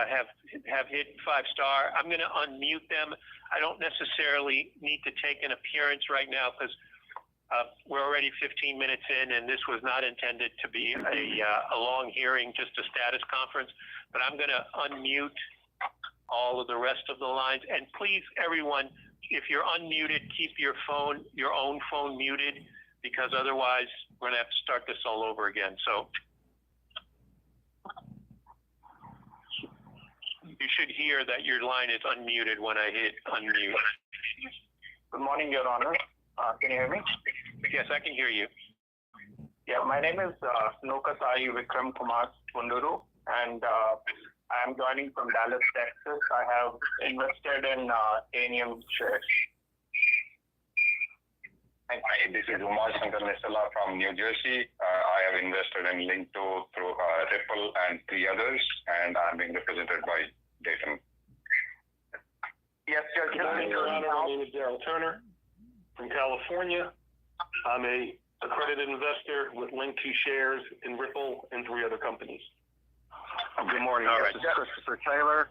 have hit 5-star. I'm going to unmute them. I don't necessarily need to take an appearance right now because we're already 15 minutes in, and this was not intended to be a long hearing, just a status conference. But I'm going to unmute all of the rest of the lines. And please, everyone, if you're unmuted, keep your own phone muted, because otherwise we're going to have to start this all over again. So you should hear that your line is unmuted when I hit unmute. Good morning, Your Honor. Can you hear me? Yes, I can hear you. Yeah, my name is Nokasai Vikram Kumar Kunduru, and I am joining from Dallas, Texas. I have invested in ANM shares. Hi, this is Umar Shankar Nesala from New Jersey. I have invested in Link2 through Ripple and 3 others, and I'm being represented by Dayton. Yes, Judge. Your Honor, my name is Daryl Turner from California. I'm a accredited investor with Link2 shares in Ripple and 3 other companies. Good morning. This is Christopher Taylor,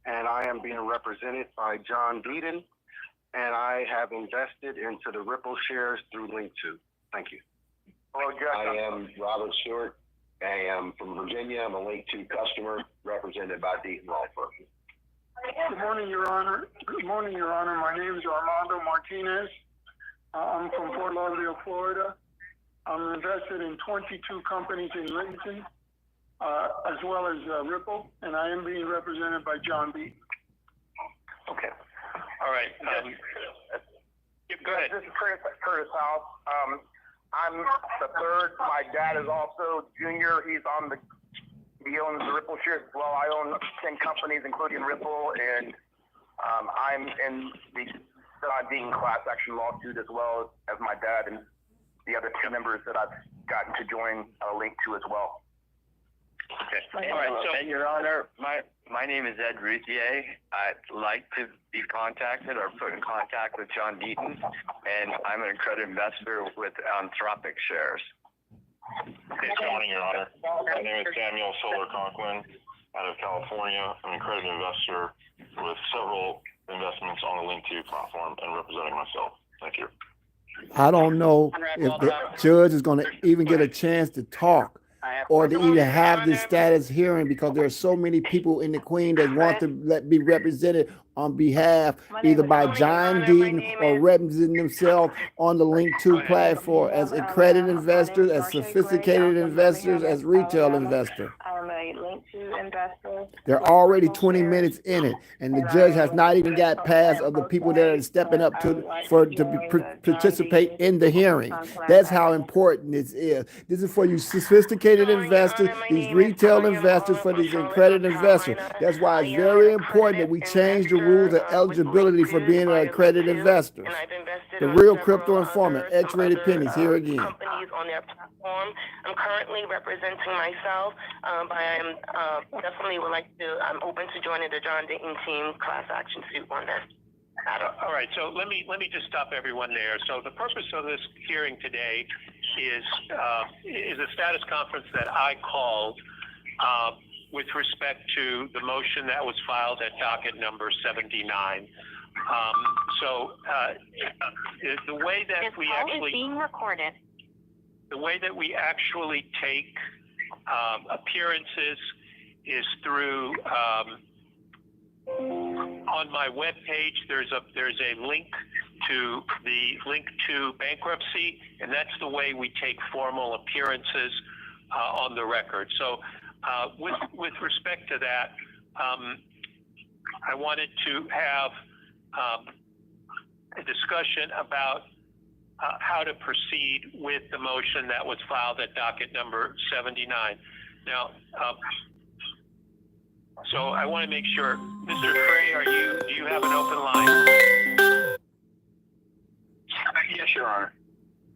and I am being represented by John Deaton, and I have invested into the Ripple shares through Link2. Thank you. Hello, Judge. I am Robert Stewart. I am from Virginia. I'm a Link2 customer represented by Deaton Law Firm. Good morning, Your Honor. Good morning, Your Honor. My name is Armando Martinez. I'm from Fort Lauderdale, Florida. I'm invested in 22 companies in Lincoln, as well as Ripple, and I am being represented by John B. Okay. All right. Go ahead. This is Curtis House. I'm the third. My dad is also junior. He owns the Ripple shares as well. I own 10 companies, including Ripple, and I'm in the Dean class action lawsuit as well as my dad and the other 2 members that I've gotten to join Link2 as well. Okay. All right. So, Your Honor, my name is Ed Routhier. I'd like to be contacted or put in contact with John Deaton, and I'm an accredited investor with Anthropic shares. Good morning, Your Honor. My name is Samuel Solar Conklin out of California. I'm an accredited investor with several investments on the Link2 platform and representing myself. Thank you. I don't know if the judge is going to even get a chance to talk or to even have this status hearing, because there are so many people in the Queen that want to be represented on behalf either by John Deaton or representing themselves on the Link2 platform as accredited investors, as sophisticated investors, as retail investors. I'm a Link2 investor. They're already 20 minutes in it, and the judge has not even got past of the people that are stepping up to participate in the hearing. That's how important this is. This is for you sophisticated investors, these retail investors, for these accredited investors. That's why it's very important that we change the rules of eligibility for being an accredited investor. The real crypto informant, X-rated pennies, here again. Companies on their platform. I'm currently representing myself, but I am definitely I'm open to joining the John Deaton team class action suit on this. All right, so let me just stop everyone there. So the purpose of this hearing today is a status conference that I called with respect to the motion that was filed at docket number 79. The way that we actually being recorded. The way that we actually take appearances is through on my webpage. There's a link to the Link2 bankruptcy, and that's the way we take formal appearances on the record. So with respect to that, I wanted to have a discussion about how to proceed with the motion that was filed at docket number 79. Now, so I want to make sure, Mr. Frey, do you have an open line? Yes, Your Honor.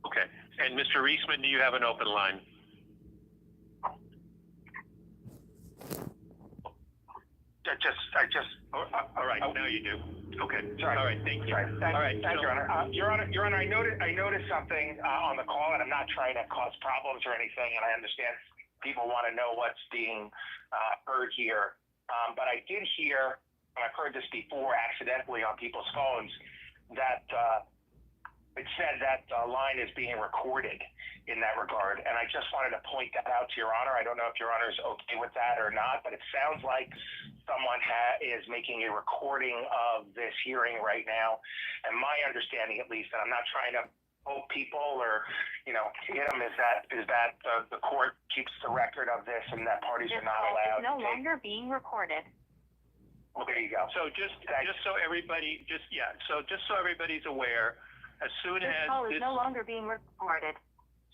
Okay. And Mr. Reisman, do you have an open line? All right, now you do. Okay. Sorry. All right, thank you. Sorry. All right, Thank you, Your Honor. Your Honor, I noticed something on the call, and I'm not trying to cause problems or anything, and I understand people want to know what's being heard here. But I did hear, and I've heard this before accidentally on people's phones, that it said that the line is being recorded in that regard. And I just wanted to point that out to Your Honor. I don't know if Your Honor is okay with that or not, but it sounds like someone is making a recording of this hearing right now. And my understanding, at least, and I'm not trying to poke people or, hit them, is that the court keeps the record of this and that parties are not allowed. It's no longer being recorded. Well, there you go. So just so everybody's aware, as soon This as call is no longer being recorded.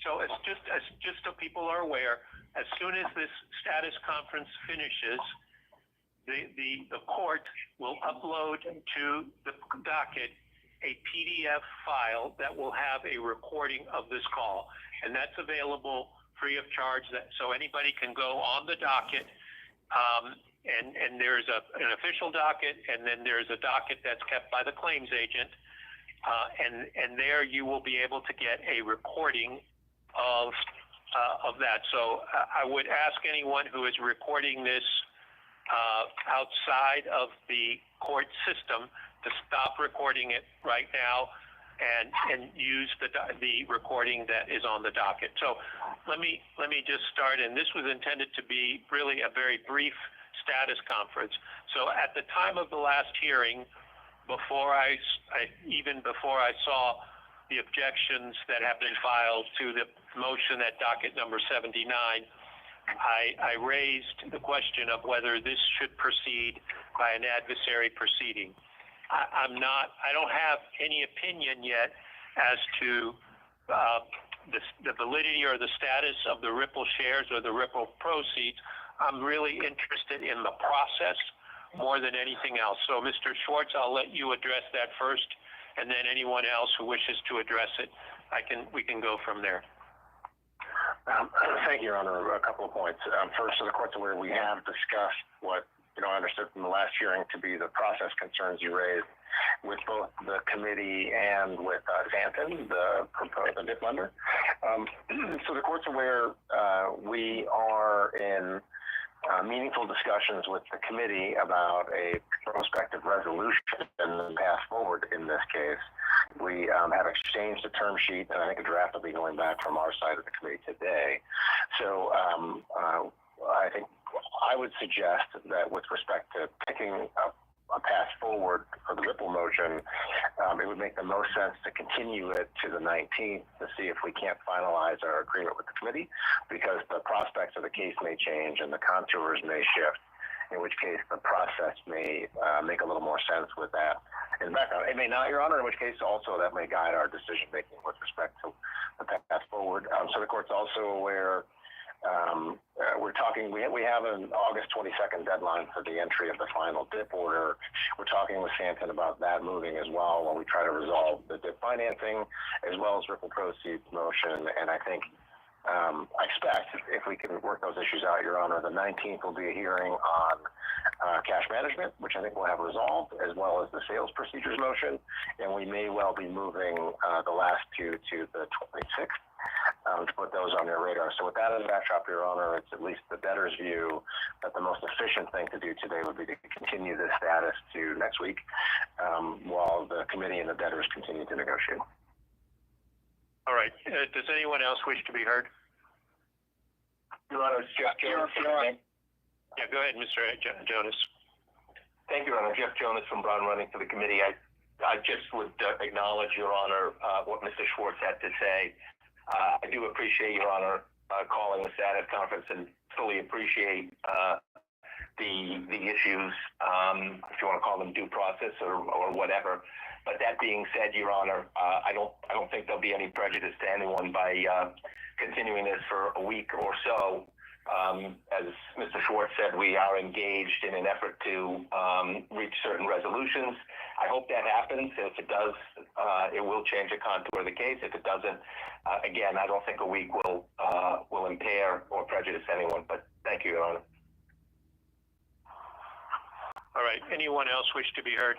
So it's just so people are aware, as soon as this status conference finishes, the court will upload to the docket a PDF file that will have a recording of this call, and that's available free of charge. So anybody can go on the docket, and there's an official docket, and then there's a docket that's kept by the claims agent. And there you will be able to get a recording of that. So I would ask anyone who is recording this outside of the court system to stop recording it right now and use the recording that is on the docket. So let me just start. And this was intended to be really a very brief status conference. So at the time of the last hearing, before I saw the objections that have been filed to the motion at docket number 79, I raised the question of whether this should proceed by an adversary proceeding. I don't have any opinion yet as to the validity or the status of the Ripple shares or the Ripple proceeds. I'm really interested in the process more than anything else. So, Mr. Schwartz, I'll let you address that first, and then anyone else who wishes to address it, we can go from there. Thank you, Your Honor. A couple of points. First, so the court's aware we have discussed what I understood from the last hearing to be the process concerns you raised with both the committee and with Santon, the DIP lender. So the court's aware we are in meaningful discussions with the committee about a prospective resolution and the path forward in this case. We have exchanged a term sheet, and I think a draft will be going back from our side of the committee today. So I think I would suggest that with respect to picking a path forward for the Ripple motion, it would make the most sense to continue it to the 19th to see if we can't finalize our agreement with the committee, because the prospects of the case may change and the contours may shift, in which case the process may make a little more sense with that in the background. It may not, Your Honor, in which case also that may guide our decision making with respect to the path forward. So the court's also aware we're talking, we have an August 22nd deadline for the entry of the final DIP order. We're talking with Santon about that moving as well while we try to resolve the DIP financing as well as Ripple proceeds motion. And I think, I expect if we can work those issues out, Your Honor, the 19th will be a hearing on cash management, which I think we'll have resolved, as well as the sales procedures motion. And we may well be moving the last two to the 26th. To put those on your radar. So with that as a backdrop, Your Honor, it's at least the debtor's view that the most efficient thing to do today would be to continue this status to next week while the committee and the debtors continue to negotiate. All right. Does anyone else wish to be heard? Your Honor, Jeff Jonas. Yeah, go ahead, Mr. Jonas. Thank you, Your Honor. Jeff Jonas from Brown Running for the committee. I just would acknowledge, Your Honor, what Mr. Schwartz had to say. I do appreciate, Your Honor, calling the status conference and fully appreciate the issues, if you want to call them due process or whatever. But that being said, Your Honor, I don't think there'll be any prejudice to anyone by continuing this for a week or so. As Mr. Schwartz said, we are engaged in an effort to reach certain resolutions. I hope that happens. If it does, it will change the contour of the case. If it doesn't, again, I don't think a week will impair or prejudice anyone. But thank you, Your Honor. All right. Anyone else wish to be heard?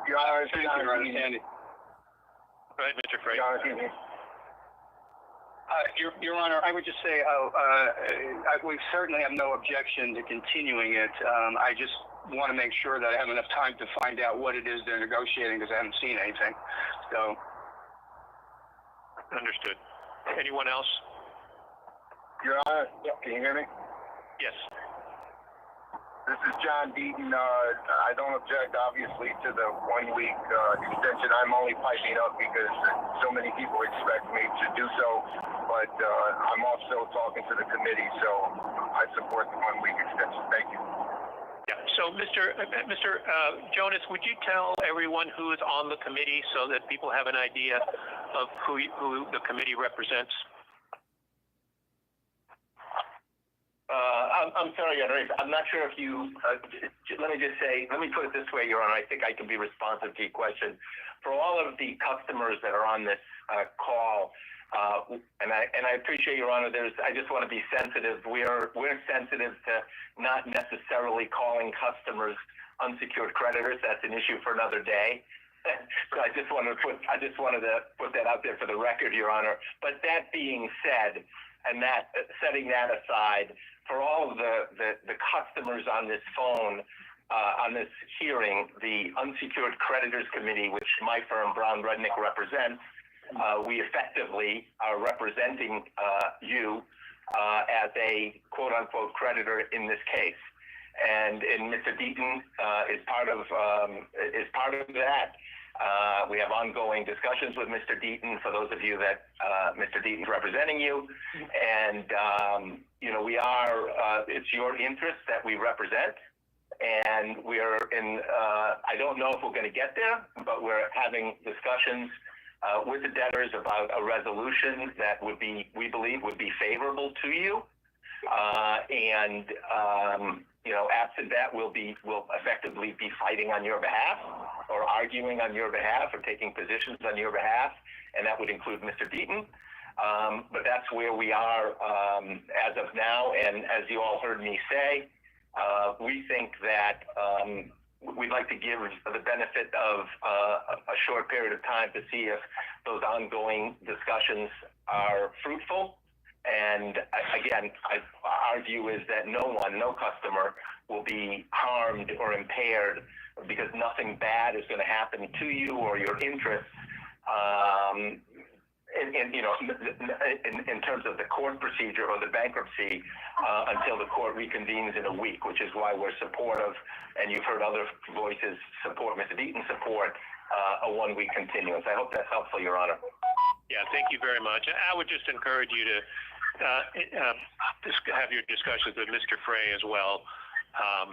Your Honor, thank you, Your Honor. Go ahead, Mr. Frey. Your Honor, Your Honor, I would just say we certainly have no objection to continuing it. I just want to make sure that I have enough time to find out what it is they're negotiating because I haven't seen anything. So. Understood. Anyone else? Your Honor, can you hear me? Yes. This is John Deaton. I don't object, obviously, to the 1 week extension. I'm only piping up because so many people expect me to do so. But I'm also talking to the committee, so I support the 1 week extension. Thank you. Yeah. So, Mr. Jonas, would you tell everyone who is on the committee so that people have an idea of who the committee represents? I'm sorry, Your Honor. I'm not sure if you, let me put it this way, Your Honor. I think I can be responsive to your question. For all of the customers that are on this call, and I appreciate, Your Honor, I just want to be sensitive. We're sensitive to not necessarily calling customers unsecured creditors. That's an issue for another day. So I just wanted to put that out there for the record, Your Honor. But that being said, and setting that aside, for all of the customers on this phone, on this hearing, the Unsecured Creditors Committee, which my firm, Brown Rudnick, represents, we effectively are representing you as a quote-unquote creditor in this case. And Mr. Deaton is part of that. We have ongoing discussions with Mr. Deaton, for those of you that Mr. Deaton's representing you. And, it's your interest that we represent. And I don't know if we're going to get there, but we're having discussions with the debtors about a resolution that we believe would be favorable to you. Absent that, we'll effectively be fighting on your behalf or arguing on your behalf or taking positions on your behalf, and that would include Mr. Deaton. But that's where we are as of now, and as you all heard me say, we think that we'd like to give the benefit of a short period of time to see if those ongoing discussions are fruitful. And again, our view is that no customer will be harmed or impaired because nothing bad is going to happen to you or your interests. In terms of the court procedure or the bankruptcy until the court reconvenes in a week, which is why we're supportive, and you've heard other voices support, Mr. Deaton support a 1 week continuance. I hope that's helpful, Your Honor. Yeah, thank you very much. I would just encourage you to have your discussions with Mr. Frey as well.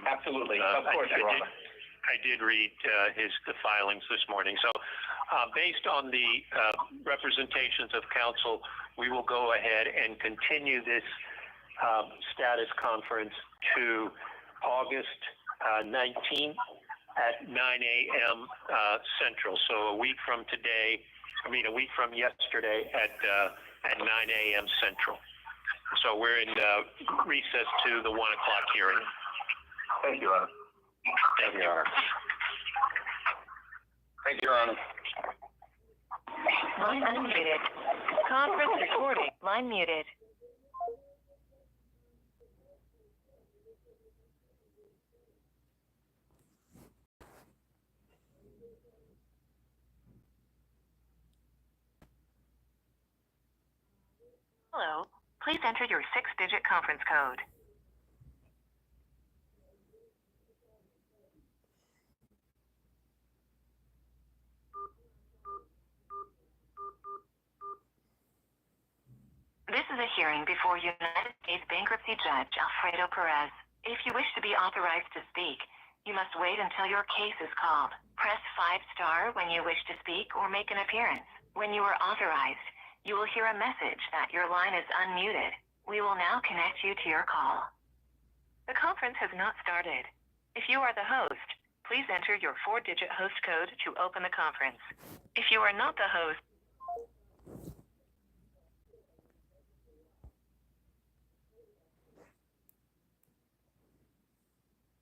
Absolutely, of course, Your Honor. I did read the filings this morning. So based on the representations of counsel, we will go ahead and continue this status conference to August 19th at 9 a.m. Central. So a week from yesterday at 9 a.m. Central. So we're in recess to the 1 o'clock hearing. Thank you, Your Honor. Thank you, Your Honor. Thank you, Your Honor. Line unmuted. Conference recording. Line muted. Hello. Please enter your 6-digit conference code. This is a hearing before United States Bankruptcy Judge Alfredo Perez. If you wish to be authorized to speak, you must wait until your case is called. Press 5* when you wish to speak or make an appearance. When you are authorized, you will hear a message that your line is unmuted. We will now connect you to your call. The conference has not started. If you are the host, please enter your 4-digit host code to open the conference. If you are not the host,